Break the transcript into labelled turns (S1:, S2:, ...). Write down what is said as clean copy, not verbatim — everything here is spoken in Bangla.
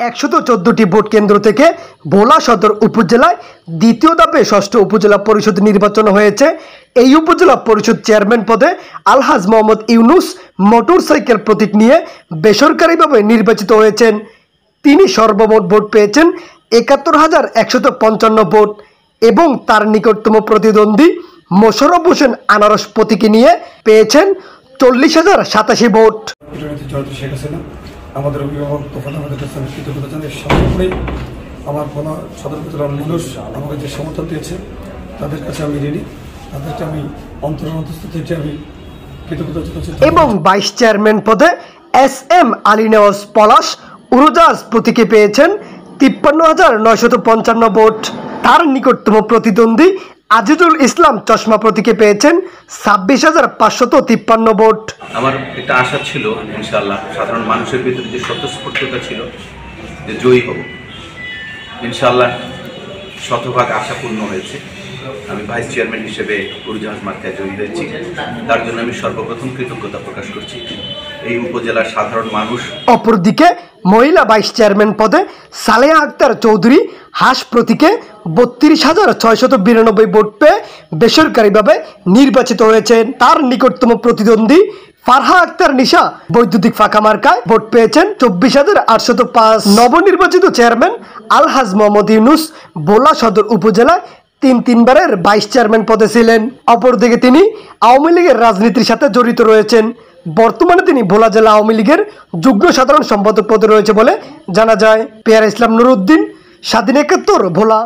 S1: 114টি ভোট কেন্দ্র থেকে ভোলা সদর উপজেলায় দ্বিতীয় ধাপে ষষ্ঠ উপজেলা পরিষদ নির্বাচন হয়েছে। এই উপজেলা পরিষদ চেয়ারম্যান পদে আলহাজ মোহাম্মদ ইউনুস মোটরসাইকেল প্রতীক নিয়ে বেসরকারিভাবে নির্বাচিত হয়েছেন। তিনি সর্বমোট ভোট পেয়েছেন ৭১,১৫৫ ভোট এবং তার নিকটতম প্রতিদ্বন্দ্বী মোশাররফ হোসেন আনারস প্রতীকে নিয়ে পেয়েছেন ৪০,০৮৭ ভোট।
S2: আমাদের অভিভাবক তখন আমাদের কাছে আমি কৃতজ্ঞতা জানাই। সর্বোপরি আমার ভোলা সদর উপজেলার মানুষ আমাকে যে সমর্থন দিয়েছে তাদের কাছে আমি ঋণী, তাদেরকে আমি অন্তঃস্থ আমি কৃতজ্ঞতা জানাচ্ছি।
S1: এবং ভাইস চেয়ারম্যান পদে SM আলী নেওয়াজ পলাশ উড়োজাহাজ প্রতীকে পেয়েছেন ৫৩,৯৫৫ ভোট। তার নিকটতম প্রতিদ্বন্দ্বী আজিজুল ইসলাম চশমা প্রতীকে পেয়েছেন ২৬,৫৫৩ ভোট।
S3: আমার একটা আশা ছিল ইনশাআল্লাহ সাধারণ মানুষের ভিতরে যে স্বতঃস্ফূর্ততা ছিল যে জয়ী হব, ইনশাআল্লাহ শতভাগ আশা পূর্ণ হয়েছে। আমি ভাইস চেয়ারম্যান হিসেবে উড়োজাহাজ মার্কায় জয়ী হয়েছি, তার জন্য আমি সর্বপ্রথম কৃতজ্ঞতা প্রকাশ করছি এই উপজেলার সাধারণ মানুষ।
S1: অপরদিকে মহিলা ভাইস চেয়ারম্যান পদে সালেহা আক্তার চৌধুরী হাঁস প্রতীকে ৩২,৬৯২ ভোট পেয়ে বেসরকারিভাবে নির্বাচিত হয়েছেন। তার নিকটতম প্রতিদ্বন্দ্বী ফারহা আক্তার নিশা বৈদ্যুতিক ফাঁকা মার্কায় ভোট পেয়েছেন ২৪,৮০৫। নবনির্বাচিত চেয়ারম্যান আলহাজ মোহাম্মদ ইউনুস ভোলা সদর উপজেলায় তিনবারের ভাইস চেয়ারম্যান পদে ছিলেন। অপরদিকে তিনি আওয়ামী লীগের রাজনীতির সাথে জড়িত রয়েছেন। বর্তমানে তিনি ভোলা জেলা আওয়ামী লীগের যুগ্ম সাধারণ সম্পাদক পদে রয়েছে বলে জানা যায়। পেয়ার ইসলাম নুরউদ্দিন, স্বাধীন ৭১, ভোলা।